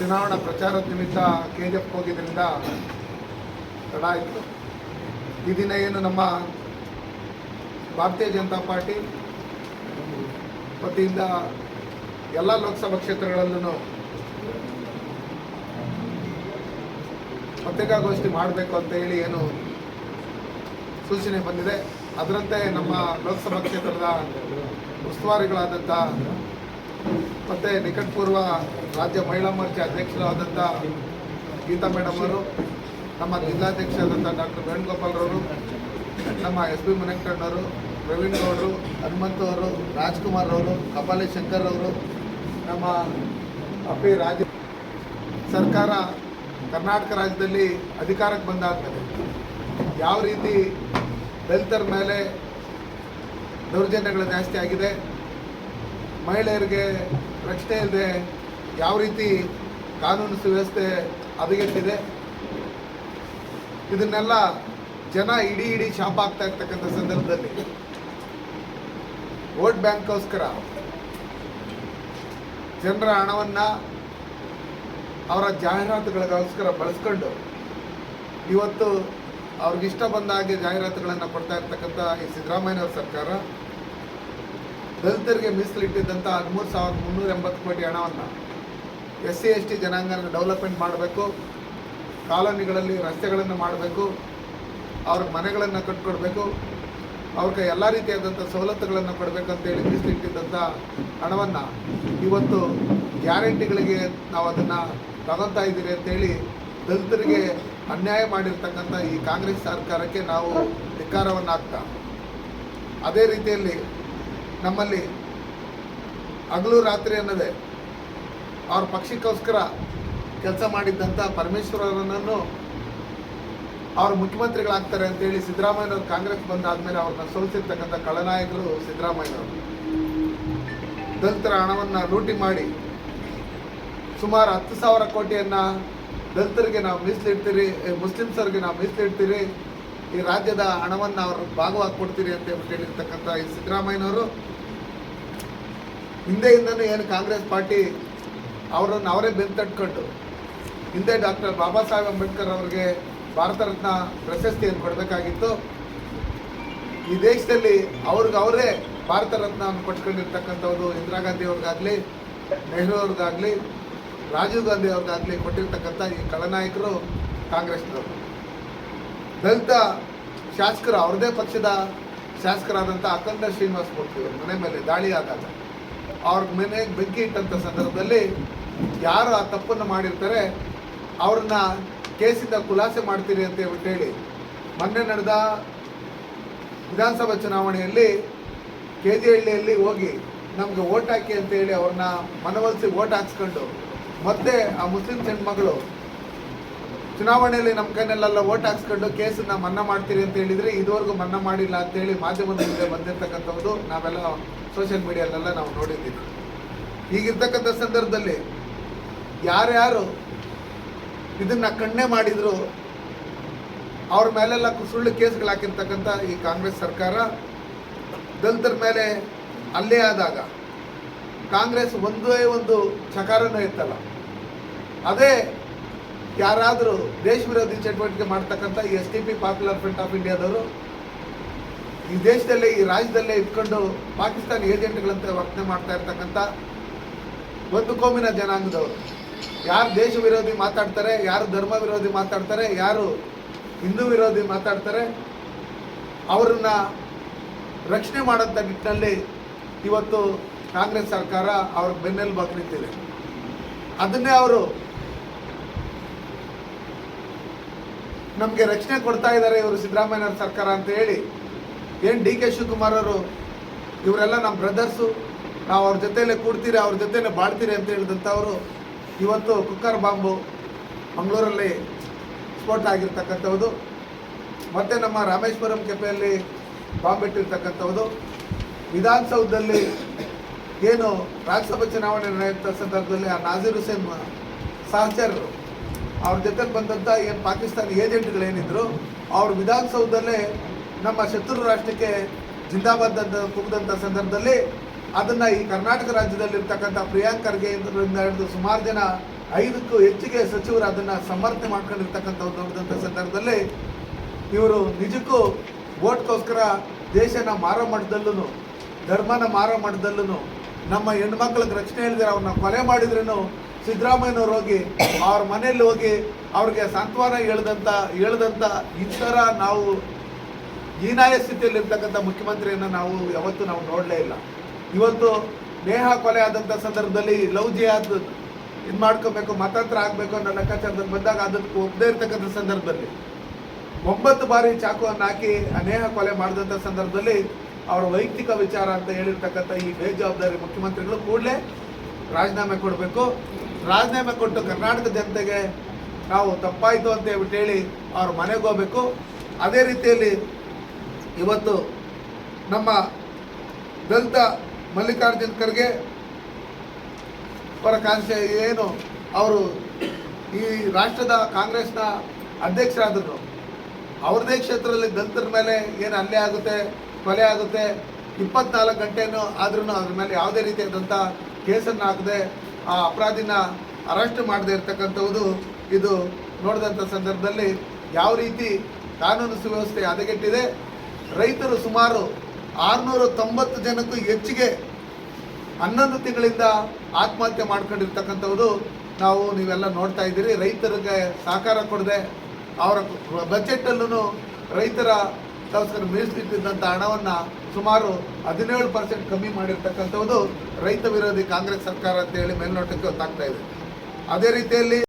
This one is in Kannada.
ಚುನಾವಣಾ ಪ್ರಚಾರದ ನಿಮಿತ್ತ KGF ಹೋಗಿದ್ದರಿಂದ ತಡ ಆಯಿತು. ಈ ದಿನ ಏನು ನಮ್ಮ ಭಾರತೀಯ ಜನತಾ ಪಾರ್ಟಿ ವತಿಯಿಂದ ಎಲ್ಲ ಲೋಕಸಭಾ ಕ್ಷೇತ್ರಗಳಲ್ಲೂ ಪತ್ರಿಕಾಗೋಷ್ಠಿ ಮಾಡಬೇಕು ಅಂತ ಹೇಳಿ ಏನು ಸೂಚನೆ ಬಂದಿದೆ, ಅದರಂತೆ ನಮ್ಮ ಲೋಕಸಭಾ ಕ್ಷೇತ್ರದ ಉಸ್ತುವಾರಿಗಳಾದಂಥ ಮತ್ತು ನಿಕಟಪೂರ್ವ ರಾಜ್ಯ ಮಹಿಳಾ ಮೋರ್ಚಾ ಅಧ್ಯಕ್ಷರಾದಂಥ ಗೀತಾ ಮೇಡಮ್ ಅವರು, ನಮ್ಮ ಜಿಲ್ಲಾಧ್ಯಕ್ಷರಾದಂಥ ಡಾಕ್ಟರ್ ವೇಣುಗೋಪಾಲ್ರವರು, ನಮ್ಮ SB ಮುನೇಕಣ್ಣವರು, ಪ್ರವೀಣ್ ಗೌಡರು, ಹನುಮಂತು ಅವರು, ರಾಜ್ಕುಮಾರ್ ಅವರು, ಕಪಾಲಿ ಶಂಕರ್ ಅವರು, ನಮ್ಮ ಅಪ್ಪಿ ರಾಜ್ಯ ಸರ್ಕಾರ ಕರ್ನಾಟಕ ರಾಜ್ಯದಲ್ಲಿ ಅಧಿಕಾರಕ್ಕೆ ಬಂದಾದಮೇಲೆ ಯಾವ ರೀತಿ ದಲಿತರ ಮೇಲೆ ದೌರ್ಜನ್ಯಗಳು ಜಾಸ್ತಿ ಆಗಿದೆ, ಮಹಿಳೆಯರಿಗೆ ರಕ್ಷಣೆ ಇಲ್ಲದೆ ಯಾವ ರೀತಿ ಕಾನೂನು ಸುವ್ಯವಸ್ಥೆ ಹದಗೆಟ್ಟಿದೆ, ಇದನ್ನೆಲ್ಲ ಜನ ಇಡೀ ಶಾಪ ಆಗ್ತಾ ಇರ್ತಕ್ಕಂಥ ಸಂದರ್ಭದಲ್ಲಿ ವೋಟ್ ಬ್ಯಾಂಕ್ಗೋಸ್ಕರ ಜನರ ಹಣವನ್ನು ಅವರ ಜಾಹೀರಾತುಗಳಿಗೋಸ್ಕರ ಬಳಸ್ಕೊಂಡು ಇವತ್ತು ಅವ್ರಿಗಿಷ್ಟ ಬಂದ ಹಾಗೆ ಜಾಹೀರಾತುಗಳನ್ನು ಕೊಡ್ತಾ ಇರ್ತಕ್ಕಂಥ ಈ ಸಿದ್ದರಾಮಯ್ಯನವ್ರ ಸರ್ಕಾರ ದಲಿತರಿಗೆ ಮೀಸಲಿಟ್ಟಿದ್ದಂಥ 13,380 ಕೋಟಿ ಹಣವನ್ನು SC ST ಜನಾಂಗನ ಡೆವಲಪ್ಮೆಂಟ್ ಮಾಡಬೇಕು, ಕಾಲೋನಿಗಳಲ್ಲಿ ರಸ್ತೆಗಳನ್ನು ಮಾಡಬೇಕು, ಅವ್ರಿಗೆ ಮನೆಗಳನ್ನು ಕಟ್ಕೊಡ್ಬೇಕು, ಅವ್ರಿಗೆ ಎಲ್ಲ ರೀತಿಯಾದಂಥ ಸವಲತ್ತುಗಳನ್ನು ಕೊಡಬೇಕಂತೇಳಿ ಮೀಸಲಿಟ್ಟಿದ್ದಂಥ ಹಣವನ್ನು ಇವತ್ತು ಗ್ಯಾರಂಟಿಗಳಿಗೆ ನಾವು ಅದನ್ನು ತಗೊತಾ ಇದ್ದೀರಿ ಅಂತೇಳಿ ದಲಿತರಿಗೆ ಅನ್ಯಾಯ ಮಾಡಿರ್ತಕ್ಕಂಥ ಈ ಕಾಂಗ್ರೆಸ್ ಸರ್ಕಾರಕ್ಕೆ ನಾವು ಧಿಕ್ಕಾರವನ್ನು ಹಾಕ್ತಾ, ಅದೇ ರೀತಿಯಲ್ಲಿ ನಮ್ಮಲ್ಲಿ ಹಗಲು ರಾತ್ರಿ ಅನ್ನೋದೇ ಅವ್ರ ಪಕ್ಷಕ್ಕೋಸ್ಕರ ಕೆಲಸ ಮಾಡಿದ್ದಂಥ ಪರಮೇಶ್ವರರನ್ನು ಅವರು ಮುಖ್ಯಮಂತ್ರಿಗಳಾಗ್ತಾರೆ ಅಂತೇಳಿ ಸಿದ್ದರಾಮಯ್ಯನವರು ಕಾಂಗ್ರೆಸ್ ಬಂದಾದಮೇಲೆ ಅವ್ರನ್ನ ಸೋಲಿಸಿರ್ತಕ್ಕಂಥ ಖಳನಾಯಕರು ಸಿದ್ದರಾಮಯ್ಯನವರು ದಲಿತರ ಹಣವನ್ನು ಲೂಟಿ ಮಾಡಿ ಸುಮಾರು 10,000 ಕೋಟಿಯನ್ನು ದಲಿತರಿಗೆ ನಾವು ಮೀಸಲಿಡ್ತೀರಿ, ಮುಸ್ಲಿಮ್ಸರಿಗೆ ನಾವು ಮೀಸಲಿಡ್ತೀರಿ, ಈ ರಾಜ್ಯದ ಹಣವನ್ನು ಅವ್ರ ಭಾಗವಾಗಿ ಕೊಡ್ತೀರಿ ಅಂತ ಹೇಳಿರ್ತಕ್ಕಂಥ ಈ ಸಿದ್ದರಾಮಯ್ಯನವರು ಹಿಂದೆಯಿಂದನೂ ಏನು ಕಾಂಗ್ರೆಸ್ ಪಾರ್ಟಿ ಅವರನ್ನು ಅವರೇ ಬೆಂತಟ್ಕೊಂಡು ಹಿಂದೆ ಡಾಕ್ಟರ್ ಬಾಬಾ ಸಾಹೇಬ್ ಅಂಬೇಡ್ಕರ್ ಅವರಿಗೆ ಭಾರತ ರತ್ನ ಪ್ರಶಸ್ತಿಯನ್ನು ಕೊಡಬೇಕಾಗಿತ್ತು. ಈ ದೇಶದಲ್ಲಿ ಅವರೇ ಭಾರತ ರತ್ನವನ್ನು ಕೊಟ್ಕೊಂಡಿರ್ತಕ್ಕಂಥದ್ದು ಇಂದಿರಾ ಗಾಂಧಿ ಅವ್ರಿಗಾಗಲಿ, ನೆಹರು ಅವ್ರಿಗಾಗಲಿ, ರಾಜೀವ್ ಗಾಂಧಿ ಅವ್ರಿಗಾಗಲಿ ಕೊಟ್ಟಿರ್ತಕ್ಕಂಥ ಈ ಖಳನಾಯಕರು ಕಾಂಗ್ರೆಸ್ನವರು. ದಲಿತ ಶಾಸಕರು ಅವ್ರದೇ ಪಕ್ಷದ ಶಾಸಕರಾದಂಥ ಅಖಂಡ ಶ್ರೀನಿವಾಸ ಮೂರ್ತಿ ಅವರು ಮನೆ ಮೇಲೆ ದಾಳಿ ಆದಾಗ ಅವ್ರ ಮನೆಗೆ ಬೆಂಕಿ ಇಟ್ಟಂಥ ಸಂದರ್ಭದಲ್ಲಿ ಯಾರು ಆ ತಪ್ಪನ್ನು ಮಾಡಿರ್ತಾರೆ ಅವ್ರನ್ನ ಕೇಸಿಂದ ಖುಲಾಸೆ ಮಾಡ್ತೀರಿ ಅಂತ ಹೇಳಿ ಮೊನ್ನೆ ನಡೆದ ವಿಧಾನಸಭಾ ಚುನಾವಣೆಯಲ್ಲಿ KGಹಳ್ಳಿಯಲ್ಲಿ ಹೋಗಿ ನಮಗೆ ಓಟ್ ಹಾಕಿ ಅಂತೇಳಿ ಅವ್ರನ್ನ ಮನವೊಲಿಸಿ ಓಟ್ ಹಾಕ್ಸ್ಕೊಂಡು ಮತ್ತೆ ಆ ಮುಸ್ಲಿಂ ಹೆಣ್ಮಗಳು ಚುನಾವಣೆಯಲ್ಲಿ ನಮ್ಮ ಕೈನಲ್ಲೆಲ್ಲ ಓಟ್ ಹಾಕ್ಸ್ಕೊಂಡು ಕೇಸನ್ನು ಮನ್ನಾ ಮಾಡ್ತೀರಿ ಅಂತ ಹೇಳಿದರೆ ಇದುವರೆಗೂ ಮನ್ನಾ ಮಾಡಿಲ್ಲ ಅಂತೇಳಿ ಮಾಧ್ಯಮದ ಮುಂದೆ ಬಂದಿರತಕ್ಕಂಥದ್ದು ನಾವೆಲ್ಲ ಸೋಷಿಯಲ್ ಮೀಡಿಯಾಲೆಲ್ಲ ನಾವು ನೋಡಿದ್ದೀವಿ. ಹೀಗಿರ್ತಕ್ಕಂಥ ಸಂದರ್ಭದಲ್ಲಿ ಯಾರ್ಯಾರು ಇದನ್ನು ಖಂಡನೆ ಮಾಡಿದ್ರು ಅವ್ರ ಮೇಲೆಲ್ಲ ಸುಳ್ಳು ಕೇಸ್ಗಳು ಹಾಕಿರ್ತಕ್ಕಂಥ ಈ ಕಾಂಗ್ರೆಸ್ ಸರ್ಕಾರ ದಲಿತರ ಮೇಲೆ ಹಲ್ಲೆ ಆದಾಗ ಕಾಂಗ್ರೆಸ್ ಒಂದೇ ಒಂದು ಚಕಾರನೂ ಇತ್ತಲ್ಲ, ಅದೇ ಯಾರಾದರೂ ದೇಶ ವಿರೋಧಿ ಚಟುವಟಿಕೆ ಮಾಡ್ತಕ್ಕಂಥ ಈ SDP ಪಾಪ್ಯುಲರ್ ಫ್ರಂಟ್ ಆಫ್ ಇಂಡಿಯಾದವರು ಈ ದೇಶದಲ್ಲೇ ಈ ರಾಜ್ಯದಲ್ಲೇ ಇಟ್ಕೊಂಡು ಪಾಕಿಸ್ತಾನಿ ಏಜೆಂಟ್ಗಳಂತೆ ವರ್ತನೆ ಮಾಡ್ತಾ ಇರ್ತಕ್ಕಂಥ ಒಂದು ಕೋಮಿನ ಜನಾಂಗದವರು ಯಾರು ದೇಶ ವಿರೋಧಿ ಮಾತಾಡ್ತಾರೆ, ಯಾರು ಧರ್ಮ ವಿರೋಧಿ ಮಾತಾಡ್ತಾರೆ, ಯಾರು ಹಿಂದೂ ವಿರೋಧಿ ಮಾತಾಡ್ತಾರೆ, ಅವರನ್ನ ರಕ್ಷಣೆ ಮಾಡೋಂಥ ನಿಟ್ಟಿನಲ್ಲಿ ಇವತ್ತು ಕಾಂಗ್ರೆಸ್ ಸರ್ಕಾರ ಅವ್ರ ಬೆನ್ನೆಲುಬಾಗಿ ನಿಂತಿದೆ. ಅದನ್ನೇ ಅವರು ನಮಗೆ ರಕ್ಷಣೆ ಕೊಡ್ತಾ ಇದ್ದಾರೆ ಇವರು ಸಿದ್ದರಾಮಯ್ಯನವ್ರ ಸರ್ಕಾರ ಅಂತ ಹೇಳಿ ಏನು DK ಶಿವಕುಮಾರ್ ಅವರು ಇವರೆಲ್ಲ ನಮ್ಮ ಬ್ರದರ್ಸು, ನಾವು ಅವ್ರ ಜೊತೆಯಲ್ಲೇ ಕೂಡ್ತೀರಿ, ಅವ್ರ ಜೊತೆಯಲ್ಲೇ ಬಾಳ್ತೀರಿ ಅಂತ ಹೇಳಿದಂಥವರು ಇವತ್ತು ಕುಕ್ಕರ್ ಬಾಂಬು ಮಂಗಳೂರಲ್ಲಿ ಸ್ಫೋಟ ಆಗಿರ್ತಕ್ಕಂಥದ್ದು, ಮತ್ತು ನಮ್ಮ ರಾಮೇಶ್ವರಂ ಕೆಫೆಯಲ್ಲಿ ಬಾಂಬ್ ಇಟ್ಟಿರ್ತಕ್ಕಂಥದ್ದು, ವಿಧಾನಸೌಧದಲ್ಲಿ ಏನು ರಾಜ್ಯಸಭಾ ಚುನಾವಣೆ ನಡೆಯುವಂಥ ಸಂದರ್ಭದಲ್ಲಿ ಆ ನಾಜೀರ್ ಹುಸೇನ್ ಸಹಚರರು ಅವ್ರ ಜೊತೆಗೆ ಬಂದಂಥ ಏನು ಪಾಕಿಸ್ತಾನಿ ಏಜೆಂಟ್ಗಳೇನಿದ್ರು ಅವ್ರ ವಿಧಾನಸೌಧದಲ್ಲೇ ನಮ್ಮ ಶತ್ರು ರಾಷ್ಟ್ರಕ್ಕೆ ಜಿಂದಾಬಾದ್ ಅಂತ ಕೂಗಿದಂಥ ಸಂದರ್ಭದಲ್ಲಿ ಅದನ್ನು ಈ ಕರ್ನಾಟಕ ರಾಜ್ಯದಲ್ಲಿರ್ತಕ್ಕಂಥ ಪ್ರಿಯಾಂಕ್ ಖರ್ಗೆ ಇಂದ ಹಿಡಿದು ಸುಮಾರು ಜನ 5ಕ್ಕೂ ಹೆಚ್ಚಿಗೆ ಸಚಿವರು ಅದನ್ನು ಸಮರ್ಥನೆ ಮಾಡ್ಕೊಂಡಿರ್ತಕ್ಕಂಥವ್ರು ನೋಡಿದಂಥ ಸಂದರ್ಭದಲ್ಲಿ ಇವರು ನಿಜಕ್ಕೂ ಓಟ್ಗೋಸ್ಕರ ದೇಶನ ಮಾರೋ ಮಟ್ಟದಲ್ಲೂ ಧರ್ಮನ ಮಾರೋ ಮಟ್ಟದಲ್ಲೂ ನಮ್ಮ ಹೆಣ್ಮಕ್ಳಿಗೆ ರಕ್ಷಣೆ ಹೇಳಿದ್ರೆ ಅವ್ರನ್ನ ಕೊಲೆ ಮಾಡಿದ್ರೂ ಸಿದ್ದರಾಮಯ್ಯನವ್ರು ಹೋಗಿ ಅವ್ರ ಮನೆಯಲ್ಲಿ ಹೋಗಿ ಅವ್ರಿಗೆ ಸಾಂತ್ವನ ಹೇಳ್ದಂಥ ಈ ಥರ ನಾವು ಹೀನಾಯ ಸ್ಥಿತಿಯಲ್ಲಿರ್ತಕ್ಕಂಥ ಮುಖ್ಯಮಂತ್ರಿಯನ್ನು ಯಾವತ್ತೂ ನಾವು ನೋಡಲೇ ಇಲ್ಲ. ಇವತ್ತು ನೇಹಾ ಕೊಲೆ ಆದಂಥ ಸಂದರ್ಭದಲ್ಲಿ ಲವ್ ಜಿಹಾದ್ ಇದು ಮಾಡ್ಕೋಬೇಕು, ಮತಾಂತರ ಆಗಬೇಕು ಅನ್ನೋ ಲೆಕ್ಕಾಚಾರದಲ್ಲಿ ಬಂದಾಗ ಅದಕ್ಕೆ ಒಪ್ಪದೇ ಇರ್ತಕ್ಕಂಥ ಸಂದರ್ಭದಲ್ಲಿ 9 ಬಾರಿ ಚಾಕುವನ್ನು ಹಾಕಿ ಆ ನೇಹಾ ಕೊಲೆ ಮಾಡಿದಂಥ ಸಂದರ್ಭದಲ್ಲಿ ಅವರ ವೈಯಕ್ತಿಕ ವಿಚಾರ ಅಂತ ಹೇಳಿರ್ತಕ್ಕಂಥ ಈ ಬೇಜವಾಬ್ದಾರಿ ಮುಖ್ಯಮಂತ್ರಿಗಳು ಕೂಡಲೇ ರಾಜೀನಾಮೆ ಕೊಡಬೇಕು. ರಾಜೀನಾಮೆ ಕೊಟ್ಟು ಕರ್ನಾಟಕ ಜನತೆಗೆ ನಾವು ತಪ್ಪಾಯಿತು ಅಂತ ಹೇಳ್ಬಿಟ್ಟು ಹೇಳಿ ಅವ್ರ ಮನೆಗೆ ಹೋಗಬೇಕು. ಅದೇ ರೀತಿಯಲ್ಲಿ ಇವತ್ತು ನಮ್ಮ ದಲಿತ ಮಲ್ಲಿಕಾರ್ಜುನ್ ಖರ್ಗೆ ಅವರ ಕಾನ್ಸೆ ಏನು ಅವರು ಈ ರಾಷ್ಟ್ರದ ಕಾಂಗ್ರೆಸ್ನ ಅಧ್ಯಕ್ಷರಾದರು, ಅವ್ರದೇ ಕ್ಷೇತ್ರದಲ್ಲಿ ದಲಿತರ ಮೇಲೆ ಏನು ಹಲ್ಲೆ ಆಗುತ್ತೆ, ಕೊಲೆ ಆಗುತ್ತೆ, 24 ಗಂಟೆನೂ ಆದ್ರೂ ಅದ್ರ ಮೇಲೆ ಯಾವುದೇ ರೀತಿಯಾದಂಥ ಕೇಸನ್ನು ಹಾಕದೆ ಆ ಅಪರಾಧಿನ ಅರೆಸ್ಟ್ ಮಾಡದೇ ಇರ್ತಕ್ಕಂಥದ್ದು ಇದು ನೋಡಿದಂಥ ಸಂದರ್ಭದಲ್ಲಿ ಯಾವ ರೀತಿ ಕಾನೂನು ಸುವ್ಯವಸ್ಥೆ ಹದಗೆಟ್ಟಿದೆ. ರೈತರು ಸುಮಾರು 690 ಜನಕ್ಕೂ ಹೆಚ್ಚಿಗೆ 11 ತಿಂಗಳಿಂದ ಆತ್ಮಹತ್ಯೆ ಮಾಡ್ಕೊಂಡಿರ್ತಕ್ಕಂಥದ್ದು ನೀವೆಲ್ಲ ನೋಡ್ತಾ ಇದ್ದೀರಿ. ರೈತರಿಗೆ ಸಹಕಾರ ಕೊಡದೆ ಅವರ ಬಜೆಟಲ್ಲೂ ರೈತರಗೋಸ್ಕರ ಮೀಸಲಿಟ್ಟಿದ್ದಂಥ ಹಣವನ್ನು ಸುಮಾರು 17% ಕಮ್ಮಿ ಮಾಡಿರ್ತಕ್ಕಂಥದ್ದು ರೈತ ವಿರೋಧಿ ಕಾಂಗ್ರೆಸ್ ಸರ್ಕಾರ ಅಂತ ಹೇಳಿ ಮೇಲ್ನೋಟಕ್ಕೆ ಗೊತ್ತಾಗ್ತಾ ಇದೆ. ಅದೇ ರೀತಿಯಲ್ಲಿ